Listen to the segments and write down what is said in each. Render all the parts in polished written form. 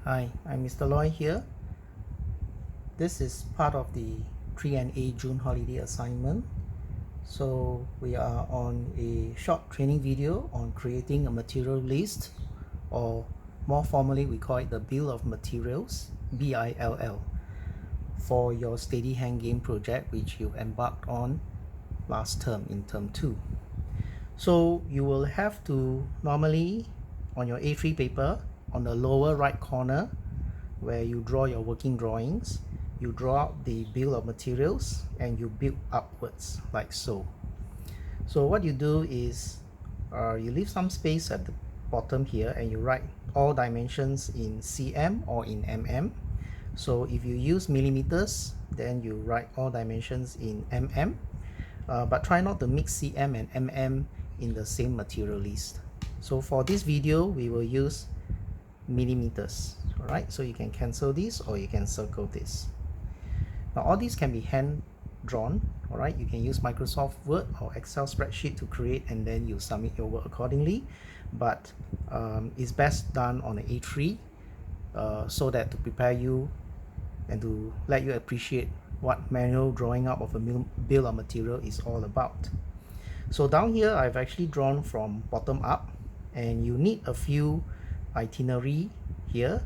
Hi, I'm Mr. Loy here. This is part of the 3NA June holiday assignment. So we are on a short training video on creating a material list, or more formally we call it the Bill of Materials, BILL, for your steady hand game project which you embarked on last term in term 2. So you will have to normally on your A3 paper, on the lower right corner where you draw your working drawings, you draw out the bill of materials and you build upwards like so. So what you do is you leave some space at the bottom here and you write all dimensions in cm or in mm. So if you use millimeters, then you write all dimensions in mm, but try not to mix cm and mm in the same material list. So for this video we will use millimeters. Alright, so you can cancel this or you can circle this. Now all these can be hand drawn. Alright, you can use Microsoft Word or Excel spreadsheet to create and then you submit your work accordingly, but it's best done on an A3 so that to prepare you and to let you appreciate what manual drawing up of a bill of material is all about. So down here I've actually drawn from bottom up, and you need a few itinerary here.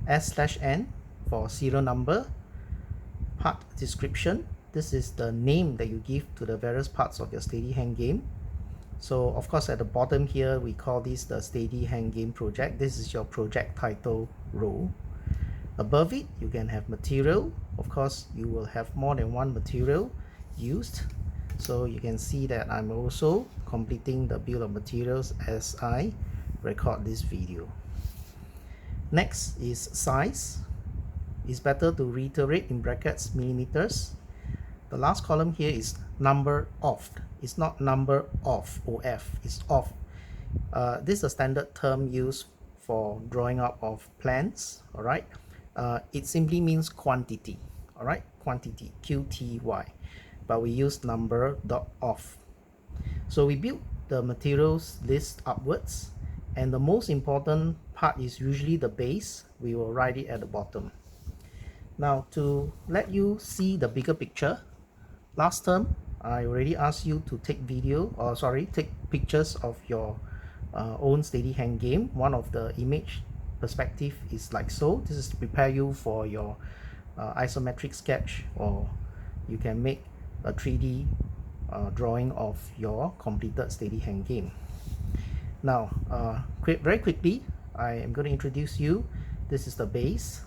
S/N for serial number, part description. This is the name that you give to the various parts of your steady hand game. So of course at the bottom here we call this the steady hand game project. This is your project title row. Above it you can have material. Of course you will have more than one material used, so you can see that I'm also completing the bill of materials as I record this video. Next is size. It's better to reiterate in brackets millimeters. The last column here is number of. It's not number of, OF, it's of. This is a standard term used for drawing up of plans. Alright, it simply means quantity. Alright, quantity, QTY, but we use number dot of. So we build the materials list upwards, and the most important part is usually the base. We will write it at the bottom. Now to let you see the bigger picture, last term I already asked you to take take pictures of your own steady hand game. One of the image perspective is like so. This is to prepare you for your isometric sketch, or you can make a 3D drawing of your completed steady hand game. Now very quickly I am going to introduce you. This is the base,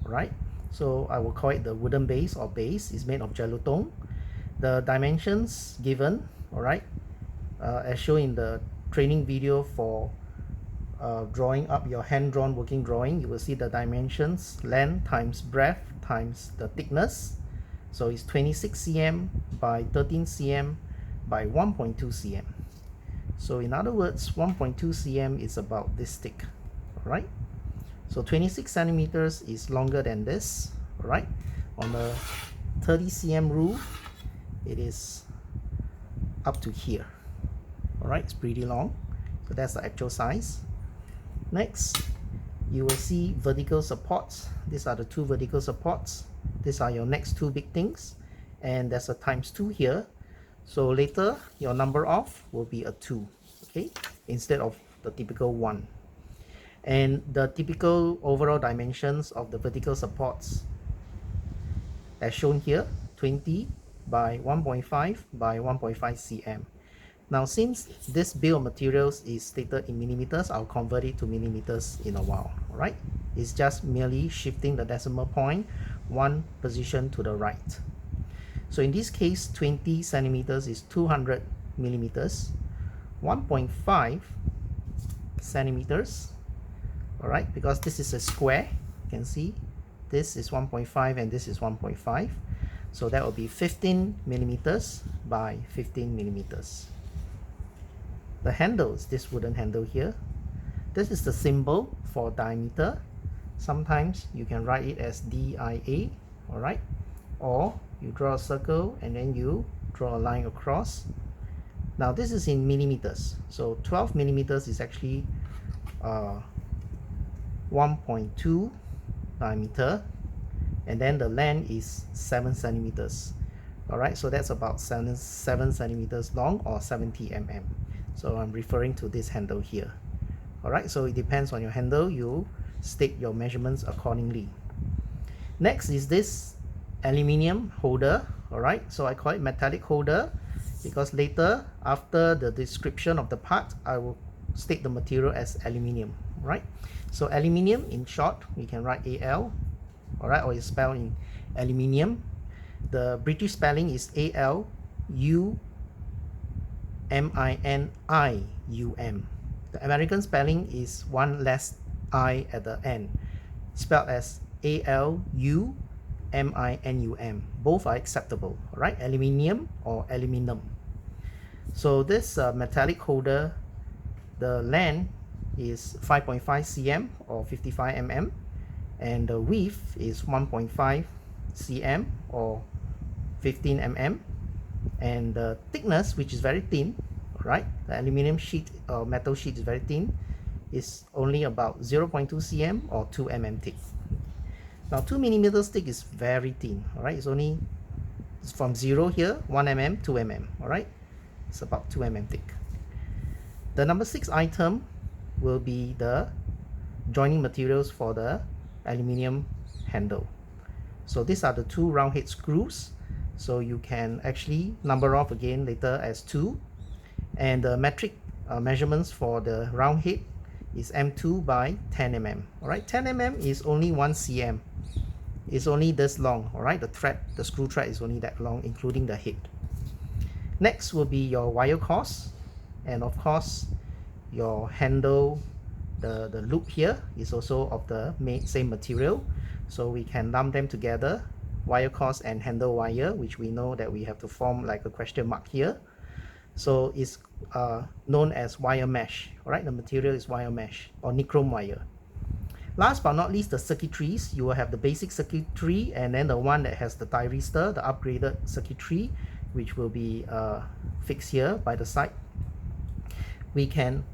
right? So I will call it the wooden base, or base is made of gelotong. The dimensions given, alright, as shown in the training video for drawing up your hand-drawn working drawing, you will see the dimensions: length times breadth times the thickness. So it's 26 cm by 13 cm by 1.2 cm. So in other words, 1.2 cm is about this thick. Alright, so 26 centimeters is longer than this. Alright, on the 30 cm rule it is up to here. Alright, it's pretty long. So that's the actual size. Next, you will see vertical supports. These are the two vertical supports. These are your next two big things, and there's a ×2 here. So later your number of will be a 2, okay, instead of the typical 1. And the typical overall dimensions of the vertical supports as shown here, 20 by 1.5 by 1.5 cm. Now since this bill of materials is stated in millimeters, I'll convert it to millimeters in a while. Alright, it's just merely shifting the decimal point one position to the right. So in this case, 20 centimeters is 200 millimeters. 1.5 centimeters, alright, because this is a square, you can see this is 1.5 and this is 1.5, so that will be 15 millimeters by 15 millimeters. The handles, this wooden handle here, this is the symbol for diameter. Sometimes you can write it as DIA, alright, or you draw a circle and then you draw a line across. Now this is in millimeters, so 12 millimeters is actually 1.2 diameter, and then the length is 7 centimeters. Alright, so that's about 7 centimeters long, or 70 mm. So I'm referring to this handle here. Alright, so it depends on your handle, you state your measurements accordingly. Next is this aluminium holder. Alright, so I call it metallic holder because later, after the description of the part, I will state the material as aluminium. Right, so aluminium, in short, we can write AL. Alright, or it's spelled in aluminium. The British spelling is ALUMINIUM. The American spelling is one less I at the end, spelled as ALUMINUM. Both are acceptable, right? Aluminium or aluminum. So this metallic holder, the length is 5.5 cm or 55 mm, and the width is 1.5 cm or 15 mm, and the thickness, which is very thin, right? The aluminum sheet or metal sheet is very thin, is only about 0.2 cm or 2 mm thick. Now 2 millimeters thick is very thin, all right? It's from 0 here, 1 mm, 2 mm, all right? It's about 2 mm thick. The number 6 item will be the joining materials for the aluminium handle. So these are the 2 round head screws. So you can actually number off again later as 2. And the metric measurements for the round head is M2 by 10 mm. Alright, 10 mm is only 1 cm. It's only this long. Alright, the screw thread is only that long, including the head. Next will be your wire course, and of course your handle, the loop here is also of the same material, so we can lump them together, wire course and handle wire, which we know that we have to form like a question mark here. So it's known as wire mesh. All right, the material is wire mesh or nichrome wire. Last but not least, the circuitries. You will have the basic circuitry, and then the one that has the thyristor, the upgraded circuitry, which will be fixed here by the side. We can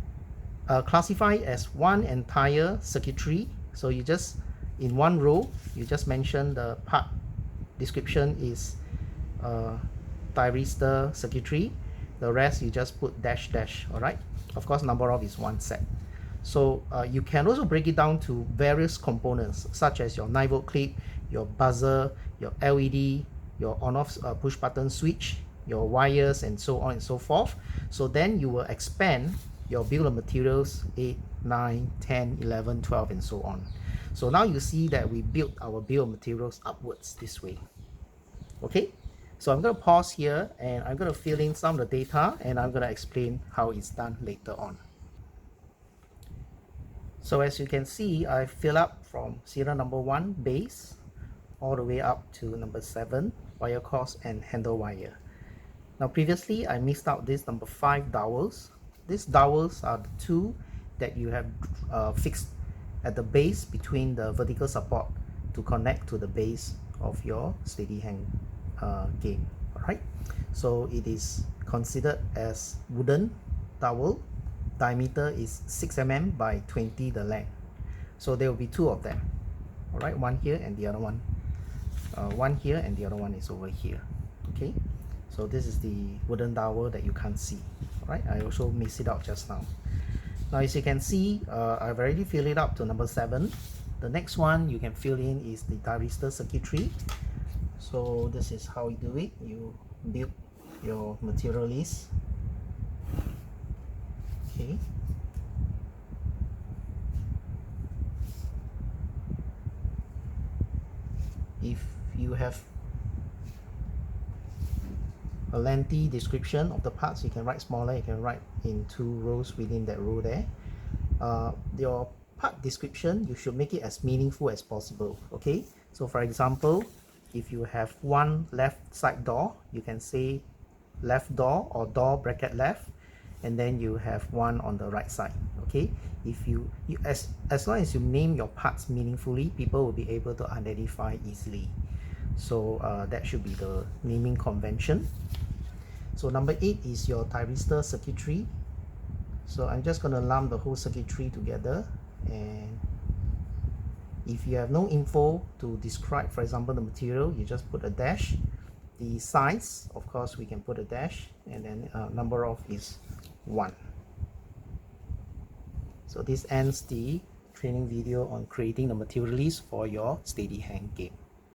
classify as one entire circuitry. So you just, in one row, you just mention the part description is thyristor circuitry. The rest you just put dash dash. All right, of course number of is one set. So you can also break it down to various components, such as your 9-volt clip, your buzzer, your LED, your on-off push button switch, your wires, and so on and so forth. So then you will expand your bill of materials 8, 9, 10, 11, 12, and so on. So now you see that we built our bill of materials upwards this way. Okay, so I'm going to pause here and I'm going to fill in some of the data, and I'm going to explain how it's done later on. So as you can see, I fill up from serial number 1 base all the way up to number 7 wire course and handle wire. Now previously I missed out this number 5 dowels. These dowels are the 2 that you have fixed at the base between the vertical support to connect to the base of your steady hand game. Alright, so it is considered as wooden dowel. Diameter is 6 mm by 20 the length. So there will be 2 of them. Alright, one here and the other one. One here and the other one is over here. Okay, so this is the wooden dowel that you can't see. Alright, I also missed it out just now. Now as you can see, I've already filled it up to number 7. The next one you can fill in is the thyristor circuitry. So this is how you do it. You build your material list. Okay. If you have a lengthy description of the parts, you can write smaller, you can write in 2 rows within that row there. Your part description, you should make it as meaningful as possible. Okay, so for example, if you have one left side door, you can say left door or door bracket left, and then you have one on the right side. Okay, if you as long as you name your parts meaningfully, people will be able to identify easily. So that should be the naming convention. So number 8 is your thyristor circuitry. So I'm just going to lump the whole circuitry together, and If you have no info to describe, for example, the material, you just put a dash. The size, of course, we can put a dash, and then number of is 1. So this ends the training video on creating the material list for your steady hand game.